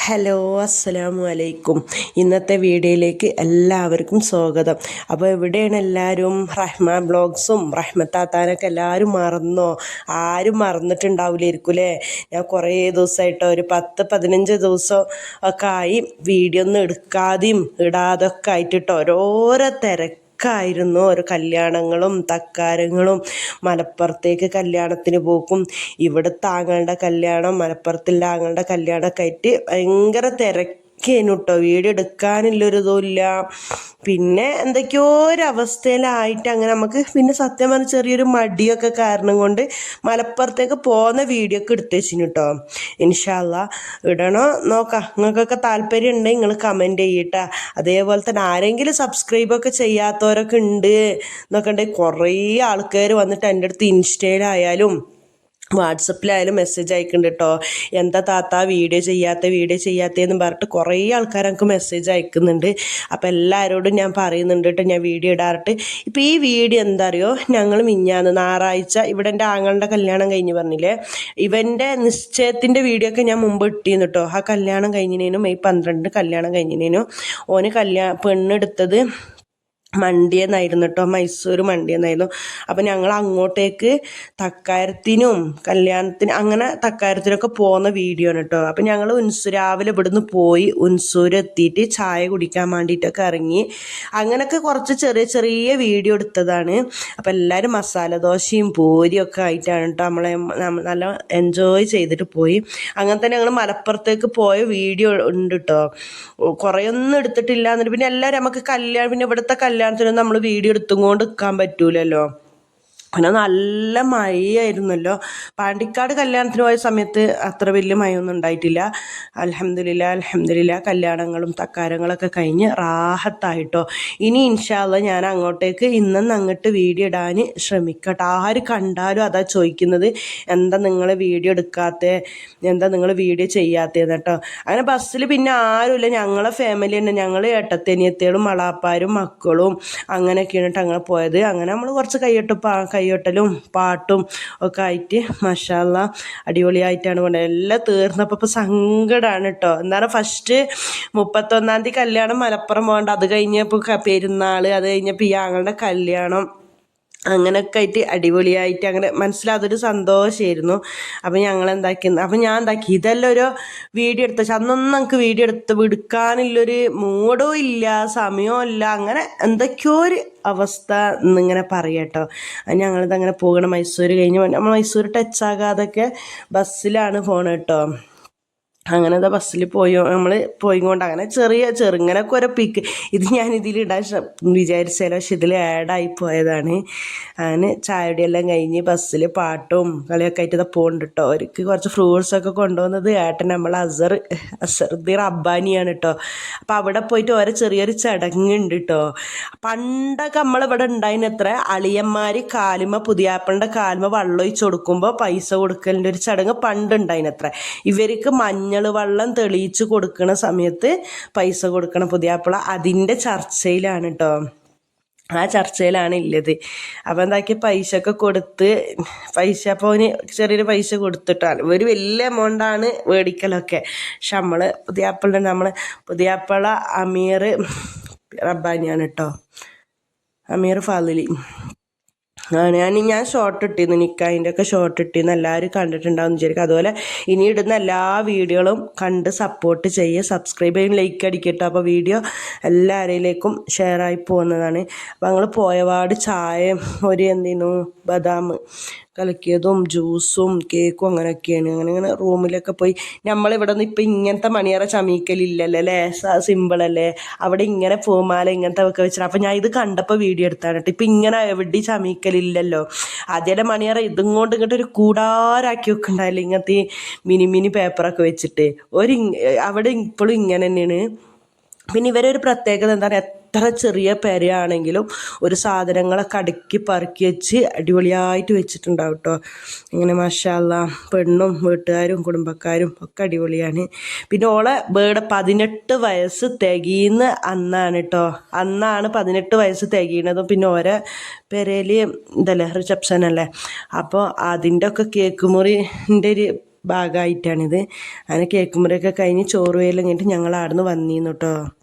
Hello അസ്സലാമു അലൈക്കും. ഇന്നത്തെ വീഡിയോയിലേക്ക് എല്ലാവർക്കും സ്വാഗതം. അപ്പോൾ എവിടെയാണ് എല്ലാവരും? റഹ്മ ബ്ലോഗ്സും റഹ്മത്താത്താനൊക്കെ എല്ലാവരും മറന്നോ? ആരും മറന്നിട്ടുണ്ടാവില്ലായിരിക്കും അല്ലേ? ഞാൻ കുറേ ദിവസമായിട്ടോ, ഒരു 10-15 ദിവസം ഒക്കെ ആയി വീഡിയോ ഒന്നും എടുക്കാതെയും ഇടാതൊക്കെ ആയിട്ടിട്ടോ ഓരോരോ തിരക്കായിരുന്നു. ഓരോ കല്യാണങ്ങളും തക്കാരങ്ങളും മലപ്പുറത്തേക്ക് കല്യാണത്തിന് പോക്കും, ഇവിടുത്തെ ആങ്ങളുടെ കല്യാണം, മലപ്പുറത്തുള്ള ആങ്ങളുടെ കല്യാണമൊക്കെ ആയിട്ട് ഭയങ്കര തിരക്കേനു കേട്ടോ. വീഡിയോ എടുക്കാനുള്ളൊരിതുമില്ല. പിന്നെ എന്തൊക്കെയോ ഒരവസ്ഥയിലായിട്ട് അങ്ങനെ നമുക്ക് പിന്നെ സത്യം പറഞ്ഞാൽ ചെറിയൊരു മടിയൊക്കെ കാരണം കൊണ്ട് മലപ്പുറത്തേക്ക് പോകുന്ന വീഡിയോ ഒക്കെ എടുത്ത് വെച്ചിന് കേട്ടോ. ഇൻഷാ അള്ളാ ഇടണോ നോക്കാം. നിങ്ങൾക്കൊക്കെ താല്പര്യം ഉണ്ടെങ്കിൽ നിങ്ങൾ കമൻറ്റ് ചെയ്യട്ടാ. അതേപോലെ തന്നെ ആരെങ്കിലും സബ്സ്ക്രൈബൊക്കെ ചെയ്യാത്തവരൊക്കെ ഉണ്ട് എന്നൊക്കെ ഉണ്ടെങ്കിൽ കുറേ ആൾക്കാർ വന്നിട്ട് എൻ്റെ അടുത്ത് ഇൻസ്റ്റയിലായാലും വാട്സപ്പിലായാലും മെസ്സേജ് അയക്കുന്നുണ്ട് കേട്ടോ. എന്താ താത്ത വീഡിയോ ചെയ്യാത്തതെന്ന് പറഞ്ഞിട്ട് കുറേ ആൾക്കാർ എനിക്ക് മെസ്സേജ് അയക്കുന്നുണ്ട്. അപ്പോൾ എല്ലാവരോടും ഞാൻ പറയുന്നുണ്ട് കേട്ടോ, ഞാൻ വീഡിയോ ഇടാറിട്ട്. ഇപ്പോൾ ഈ വീഡിയോ എന്താ അറിയോ, ഞങ്ങൾ മിഞ്ഞാന്ന് ഞായറാഴ്ച ഇവിടെ എൻ്റെ ആങ്ങളുടെ കല്യാണം കഴിഞ്ഞ് പറഞ്ഞില്ലേ, ഇവൻ്റെ നിശ്ചയത്തിൻ്റെ വീഡിയോ ഒക്കെ ഞാൻ മുമ്പ് ഇട്ടിരുന്നു കേട്ടോ. ആ കല്യാണം കഴിഞ്ഞതിനും മെയ് 12 കല്യാണം കഴിഞ്ഞതിനും ഓന് പെണ്ണെടുത്തത് മണ്ടിയെന്നായിരുന്നു കേട്ടോ, മൈസൂർ മണ്ടിയെന്നായിരുന്നു. അപ്പം ഞങ്ങൾ അങ്ങോട്ടേക്ക് തക്കാരത്തിനും കല്യാണത്തിന് അങ്ങനെ തക്കാരത്തിനൊക്കെ പോകുന്ന വീഡിയോ ആണ് കേട്ടോ. അപ്പം ഞങ്ങൾ രാവിലെ ഇവിടുന്ന് പോയി ഉൻസൂർ എത്തിയിട്ട് ചായ കുടിക്കാൻ വേണ്ടിയിട്ടൊക്കെ ഇറങ്ങി. അങ്ങനെയൊക്കെ കുറച്ച് ചെറിയ ചെറിയ വീഡിയോ എടുത്തതാണ്. അപ്പം എല്ലാവരും മസാല ദോശയും പൂരിയൊക്കെ ആയിട്ടാണ് കേട്ടോ നമ്മളെ നല്ല എൻജോയ് ചെയ്തിട്ട് പോയി. അങ്ങനെ തന്നെ ഞങ്ങൾ മലപ്പുറത്തേക്ക് പോയ വീഡിയോ ഉണ്ട് കേട്ടോ. കുറേയൊന്നും എടുത്തിട്ടില്ല. എന്നിട്ട് പിന്നെ എല്ലാവരും നമുക്ക് പിന്നെ ഇവിടുത്തെ കല്യാണത്തിനൊന്നും നമ്മൾ വീഡിയോ എടുത്തുകൊണ്ട് നിൽക്കാൻ പറ്റൂലല്ലോ. പിന്നെ നല്ല മഴയായിരുന്നല്ലോ. പാണ്ടിക്കാട് കല്യാണത്തിന് പോയ സമയത്ത് അത്ര വലിയ മഴയൊന്നും ഉണ്ടായിട്ടില്ല. അൽഹംദുലില്ലാ കല്യാണങ്ങളും തക്കാരങ്ങളൊക്കെ കഴിഞ്ഞ് റാഹത്തായിട്ടോ. ഇനി ഇൻഷാ അല്ലാഹ് ഞാൻ അങ്ങോട്ടേക്ക് ഇന്നും അങ്ങോട്ട് വീഡിയോ ഇടാൻ ശ്രമിക്കട്ടെ. ആര് കണ്ടാലും അതാ ചോദിക്കുന്നത്, എന്താ നിങ്ങൾ വീഡിയോ എടുക്കാത്തത്, എന്താ നിങ്ങൾ വീഡിയോ ചെയ്യാത്തതെന്ന് കേട്ടോ. അങ്ങനെ ബസ്സിൽ പിന്നെ ആരുമില്ല, ഞങ്ങളെ ഫാമിലി തന്നെ, ഞങ്ങൾ ഏട്ടത്തനിയത്തികളും മളാപ്പാരും മക്കളും അങ്ങനെയൊക്കെയാണ് കേട്ടോ അങ്ങനെ പോയത്. അങ്ങനെ നമ്മൾ കുറച്ച് കയ്യൊട്ടലും പാട്ടും ഒക്കെ ആയിട്ട് മാഷാ അല്ലാഹ് അടിപൊളിയായിട്ടാണ് പോയത്. എല്ലാം തീർന്നപ്പോൾ ഇപ്പോൾ സങ്കടമാണ് കേട്ടോ. എന്താണ് ഫസ്റ്റ് 31-ാം തീയതി കല്യാണം മലപ്പുറം പോകേണ്ട, അത് കഴിഞ്ഞപ്പോൾ പെരുന്നാൾ, അത് കഴിഞ്ഞപ്പോൾ ഈ ആങ്ങളുടെ കല്യാണം, അങ്ങനെയൊക്കെ ആയിട്ട് അടിപൊളിയായിട്ട് അങ്ങനെ മനസ്സിലാതൊരു സന്തോഷമായിരുന്നു. അപ്പം ഞാൻ എന്താക്കി ഇതെല്ലാം ഒരു വീഡിയോ എടുത്ത അന്നൊന്നും നമുക്ക് വീഡിയോ എടുക്കാനുള്ളൊരു മൂഡോ ഇല്ല, സമയവും ഇല്ല. അങ്ങനെ എന്തൊക്കെയോ ഒരു അവസ്ഥ എന്നിങ്ങനെ പറയട്ടോ. ഞങ്ങളിതങ്ങനെ പോകണം. മൈസൂർ കഴിഞ്ഞ് നമ്മൾ മൈസൂർ ടച്ചാകാതൊക്കെ ബസ്സിലാണ് പോണത് കേട്ടോ. അങ്ങനത്തെ ബസ്സിൽ നമ്മൾ പോയിക്കൊണ്ട് അങ്ങനെ ചെറുങ്ങനൊക്കെ ഓരോ പിക്ക് ഇത് ഞാൻ ഇതിലിടാൻ വിചാരിച്ചാലോ, പക്ഷെ ഇതിൽ ആഡായി പോയതാണ്. അങ്ങനെ ചായയുടെയെല്ലാം കഴിഞ്ഞ് ബസ്സിൽ പാട്ടും കളിയൊക്കെ ആയിട്ട് പോകുന്നുണ്ട് കേട്ടോ. അവർക്ക് കുറച്ച് ഫ്രൂട്ട്സൊക്കെ കൊണ്ടുവന്നത് ഏട്ടൻ നമ്മൾ അസറുദ്ദീൻ അബ്ബാനിയാണ് കേട്ടോ. അപ്പം അവിടെ പോയിട്ട് ഓരോ ചെറിയൊരു ചടങ്ങുണ്ട് കേട്ടോ. പണ്ടൊക്കെ നമ്മളിവിടെ ഉണ്ടായിന് എത്ര അളിയന്മാർ പുതിയാപ്പളിൻ്റെ കാലുമ വെള്ളം ഒഴിച്ച് കൊടുക്കുമ്പോൾ പൈസ കൊടുക്കലിൻ്റെ ഒരു ചടങ്ങ് പണ്ടുണ്ടായിനത്ര. ഇവർക്ക് മഞ്ഞൾ വെള്ളം തെളിയിച്ച് കൊടുക്കുന്ന സമയത്ത് പൈസ കൊടുക്കണം പുതിയാപ്പിള. അതിൻ്റെ ചർച്ചയിലാണ് കേട്ടോ, ആ ചർച്ചയിലാണ് ഉള്ളത്. അപ്പം എന്താക്കി പൈസ കൊടുത്ത് അപ്പോൾ അവന് ചെറിയൊരു പൈസ കൊടുത്തിട്ടാണ് ഒരു വലിയ എമൗണ്ടാണ് മേടിക്കലൊക്കെ. പക്ഷെ പുതിയാപ്പിള അമീർ റബ്ബാനിയാണ് കേട്ടോ, അമീർ ഫാദിലി. ഞാൻ ഷോർട്ട് ഇട്ടിരുന്നു, നിക്കാഹിൻ്റെ ഒക്കെ ഷോർട്ട് ഇട്ടിരുന്നു, എല്ലാവരും കണ്ടിട്ടുണ്ടാവും വിചാരിക്കും. അതുപോലെ ഇനി ഇടുന്ന എല്ലാ വീഡിയോകളും കണ്ട് സപ്പോർട്ട് ചെയ്യുക, സബ്സ്ക്രൈബ് ചെയ്യും, ലൈക്ക് അടിക്കട്ടോ. അപ്പോൾ വീഡിയോ എല്ലാവരിലേക്കും ഷെയറായി പോകുന്നതാണ്. അപ്പോൾ ഞങ്ങൾ പോയപാട് ചായ ബദാം കലക്കിയതും ജ്യൂസും കേക്കും അങ്ങനെയൊക്കെയാണ്. അങ്ങനെ റൂമിലൊക്കെ പോയി. നമ്മളിവിടെ നിന്ന് ഇപ്പം ഇങ്ങനത്തെ മണിയറ ചമീക്കലില്ലല്ലോ അല്ലേ, സിമ്പിളല്ലേ. അവിടെ ഇങ്ങനെ പൂമാല ഇങ്ങനത്തെ ഒക്കെ വെച്ചിട്ട് അപ്പം ഞാൻ ഇത് കണ്ടപ്പോൾ വീഡിയോ എടുത്താണ് കേട്ടോ. ഇപ്പം ഇങ്ങനെ എവിടെ ചമീക്കലില്ലല്ലോ. ആദ്യത്തെ മണിയറ ഇതും കൊണ്ട് ഇങ്ങോട്ട് ഒരു കൂടാരാക്കി വെക്കുന്നുണ്ടായില്ല, ഇങ്ങനത്തെ മിനി പേപ്പറൊക്കെ വെച്ചിട്ട്. അവിടെ ഇപ്പോഴും ഇങ്ങനെ തന്നെയാണ്. പിന്നെ ഇവരൊരു പ്രത്യേകത എന്താ പറയുക, എത്ര ചെറിയ പെരയാണെങ്കിലും ഒരു സാധനങ്ങളൊക്കെ അടുക്കി പറക്കി വെച്ച് അടിപൊളിയായിട്ട് വെച്ചിട്ടുണ്ടാവും കേട്ടോ. ഇങ്ങനെ മാഷാ അല്ലാഹ് പെണ്ണും വീട്ടുകാരും കുടുംബക്കാരും ഒക്കെ അടിപൊളിയാണ്. പിന്നെ ഓളെ 18 വയസ്സ് തികയുന്ന അന്നാണ് കേട്ടോ. അന്നാണ് 18 വയസ്സ് തികയുന്നതും. പിന്നെ ഓരോ പെരയിൽ റിസപ്ഷൻ അല്ലേ, അപ്പോൾ അതിൻ്റെ ഒക്കെ കേക്ക് മുറിൻ്റെ ഒരു ഭാഗമായിട്ടാണിത്. അങ്ങനെ കേക്ക് മുറിയൊക്കെ കഴിഞ്ഞ് ചോറ് വേലും കഴിഞ്ഞിട്ട് ഞങ്ങൾ അവിടെ നിന്ന് വന്നിരുന്നു കേട്ടോ.